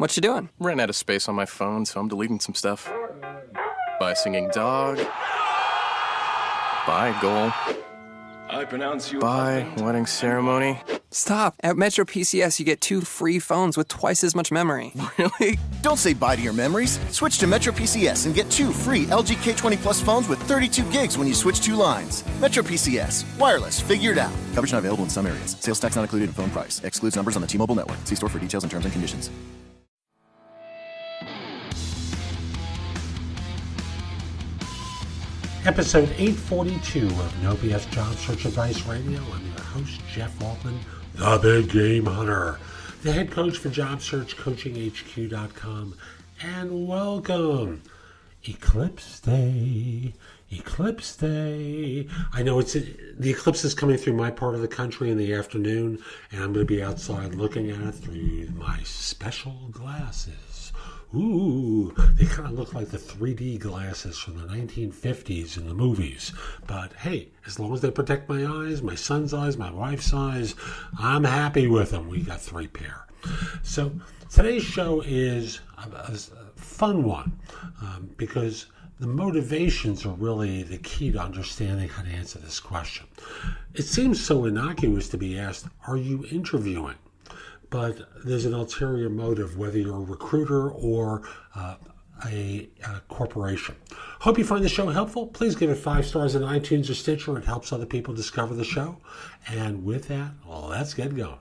What you doing? Ran out of space on my phone, so I'm deleting some stuff. Bye, singing dog. Bye, goal. I pronounce you. Bye, wedding ceremony. Stop. At Metro PCS, you get 2 free phones with twice as much memory. Really? Don't say bye to your memories. Switch to Metro PCS and get 2 free LG K20 Plus phones with 32 gigs when you switch 2 lines. Metro PCS. Wireless. Figured out. Coverage not available in some areas. Sales tax not included in phone price. Excludes numbers on the T-Mobile network. See store for details and terms and conditions. Episode 842 of No BS Job Search Advice Radio. I'm your host, Jeff Altman, the Big Game Hunter, the head coach for JobSearchCoachingHQ.com, and welcome. Eclipse Day. Eclipse Day. I know the eclipse is coming through my part of the country in the afternoon, and I'm going to be outside looking at it through my special glasses. Ooh, they kind of look like the 3D glasses from the 1950s in the movies. But hey, as long as they protect my eyes, my son's eyes, my wife's eyes, I'm happy with them. We got 3 pair. So today's show is a fun one because the motivations are really the key to understanding how to answer this question. It seems so innocuous to be asked, are you interviewing? But there's an ulterior motive, whether you're a recruiter or a corporation. Hope you find the show helpful. Please give it 5 stars on iTunes or Stitcher. It helps other people discover the show. And with that, well, let's get going.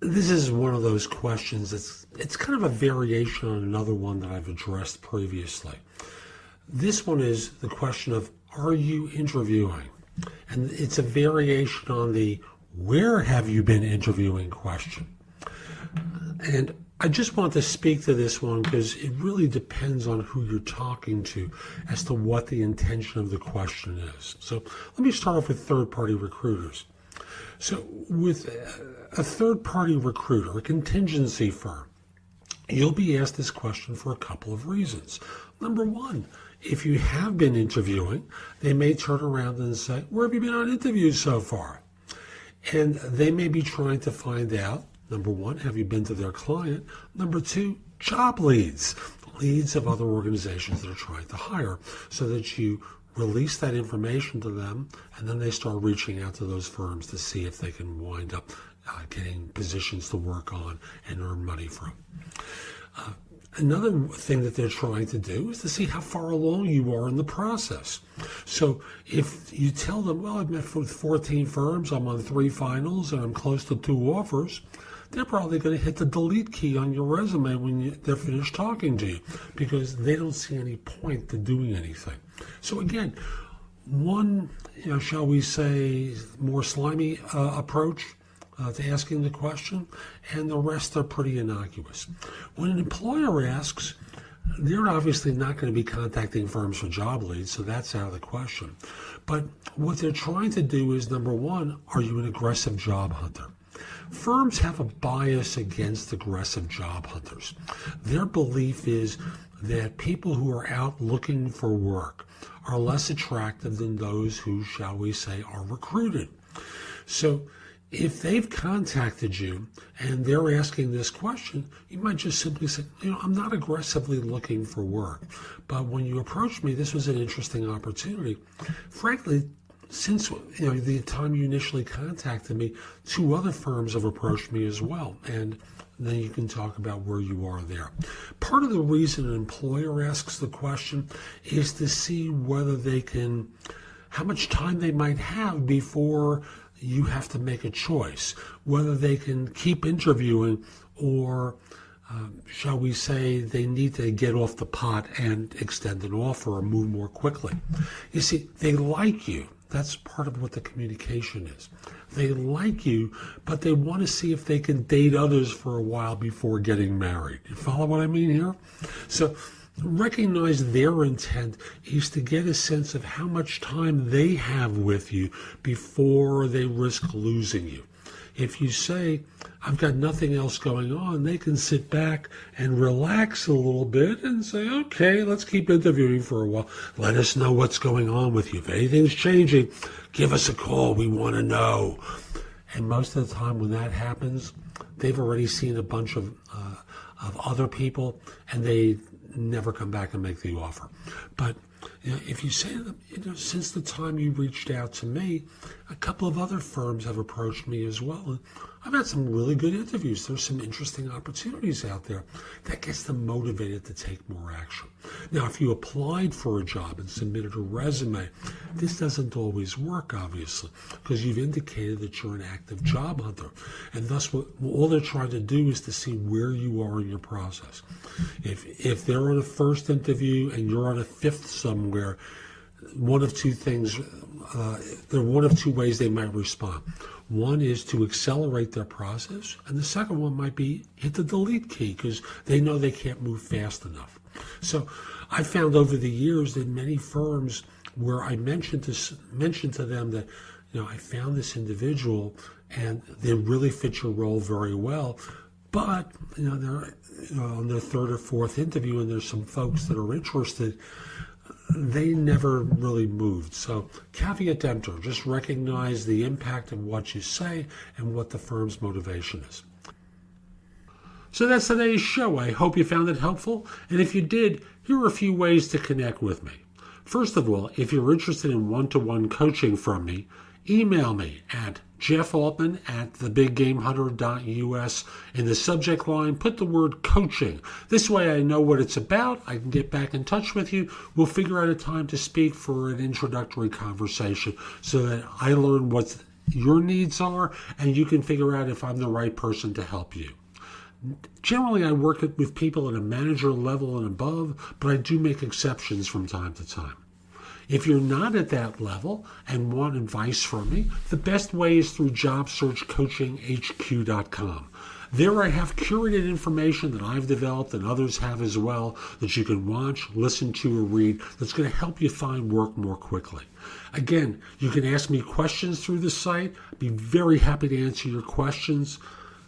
This is one of those questions it's kind of a variation on another one that I've addressed previously. This one is the question of, are you interviewing? And it's a variation on the where have you been interviewing question. And I just want to speak to this one because it really depends on who you're talking to as to what the intention of the question is. So let me start off with third-party recruiters. So with a third-party recruiter, a contingency firm, you'll be asked this question for a couple of reasons. Number one, if you have been interviewing, they may turn around and say, where have you been on interviews so far? And they may be trying to find out, number one, have you been to their client? Number two, job leads of other organizations that are trying to hire, so that you release that information to them, and then they start reaching out to those firms to see if they can wind up getting positions to work on and earn money from. Another thing that they're trying to do is to see how far along you are in the process. So if you tell them, well, I've met with 14 firms, I'm on 3 finals, and I'm close to 2 offers, they're probably going to hit the delete key on your resume when they're finished talking to you, because they don't see any point to doing anything. So again, one, shall we say, more slimy approach to asking the question, and the rest are pretty innocuous. When an employer asks, they're obviously not going to be contacting firms for job leads, so that's out of the question. But what they're trying to do is, number one, are you an aggressive job hunter? Firms have a bias against aggressive job hunters. Their belief is that people who are out looking for work are less attractive than those who, shall we say, are recruited. So if they've contacted you and they're asking this question, you might just simply say, I'm not aggressively looking for work, but when you approached me, this was an interesting opportunity. Frankly, since the time you initially contacted me, 2 other firms have approached me as well, and then you can talk about where you are there. Part of the reason an employer asks the question is to see whether how much time they might have before you have to make a choice, whether they can keep interviewing or, shall we say, they need to get off the pot and extend an offer or move more quickly. You see, they like you. That's part of what the communication is. They like you, but they want to see if they can date others for a while before getting married. You follow what I mean here? So recognize their intent is to get a sense of how much time they have with you before they risk losing you. If you say, I've got nothing else going on, they can sit back and relax a little bit and say, okay, let's keep interviewing for a while. Let us know what's going on with you. If anything's changing, give us a call. We want to know. And most of the time when that happens, they've already seen a bunch of of other people, and they never come back and make the offer. But if you say to them, since the time you reached out to me, a couple of other firms have approached me as well. And I've had some really good interviews. There's some interesting opportunities out there. That gets them motivated to take more action. Now, if you applied for a job and submitted a resume, this doesn't always work, obviously, because you've indicated that you're an active job hunter. And thus, all they're trying to do is to see where you are in your process. If they're on a first interview and you're on a fifth somewhere, one of two things, there are one of two ways they might respond. One is to accelerate their process, and the second one might be hit the delete key because they know they can't move fast enough. So I found over the years that many firms where I mentioned to them that, I found this individual and they really fit your role very well, but they're on their third or fourth interview and there's some folks that are interested. They never really moved. So caveat emptor, just recognize the impact of what you say and what the firm's motivation is. So that's today's show. I hope you found it helpful. And if you did, here are a few ways to connect with me. First of all, if you're interested in one-to-one coaching from me, email me at jeffaltman@thebiggamehunter.us. In the subject line, put the word coaching. This way I know what it's about. I can get back in touch with you. We'll figure out a time to speak for an introductory conversation so that I learn what your needs are and you can figure out if I'm the right person to help you. Generally, I work with people at a manager level and above, but I do make exceptions from time to time. If you're not at that level and want advice from me, the best way is through JobSearchCoachingHQ.com. There I have curated information that I've developed and others have as well that you can watch, listen to, or read that's going to help you find work more quickly. Again, you can ask me questions through the site. I'd be very happy to answer your questions.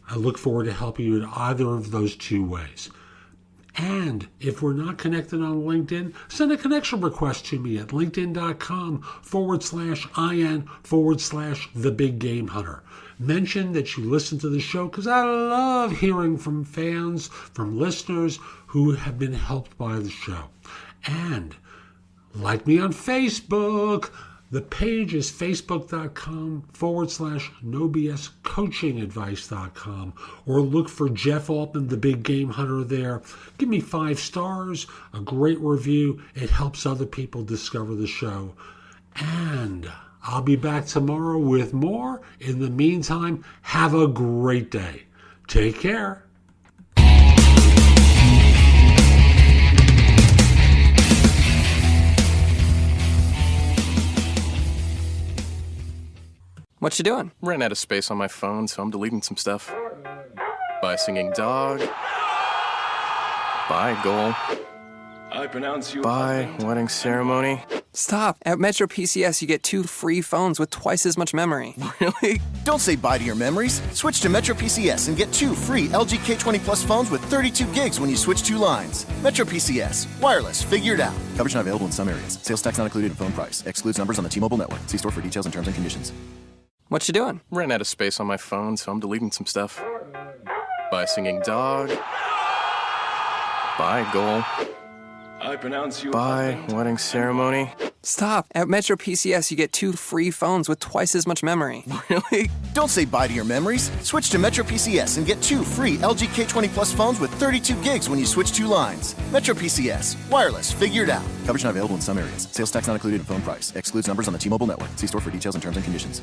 I look forward to helping you in either of those two ways. And if we're not connected on LinkedIn, send a connection request to me at linkedin.com/IN/TheBigGameHunter. Mention that you listen to the show because I love hearing from fans, from listeners who have been helped by the show. And like me on Facebook. The page is facebook.com/NoBSCoachingAdvice.com, or look for Jeff Altman, the Big Game Hunter there. Give me 5 stars, a great review. It helps other people discover the show. And I'll be back tomorrow with more. In the meantime, have a great day. Take care. What you doing? Ran out of space on my phone, so I'm deleting some stuff. By singing dog. By goal. I pronounce you. By wedding ceremony. Stop. At Metro PCS, you get 2 free phones with twice as much memory. Really? Don't say bye to your memories. Switch to Metro PCS and get 2 free LG K20 Plus phones with 32 gigs when you switch 2 lines. Metro PCS. Wireless. Figured out. Coverage not available in some areas. Sales tax not included in phone price. Excludes numbers on the T-Mobile network. See store for details and terms and conditions. What you doing? Ran out of space on my phone, so I'm deleting some stuff. By singing dog. By goal. I pronounce you. By wedding ceremony. Stop. At Metro PCS, you get 2 free phones with twice as much memory. Really? Don't say bye to your memories. Switch to Metro PCS and get 2 free LG K20 Plus phones with 32 gigs when you switch 2 lines. Metro PCS. Wireless. Figured out. Coverage not available in some areas. Sales tax not included in phone price. Excludes numbers on the T-Mobile network. See store for details and terms and conditions.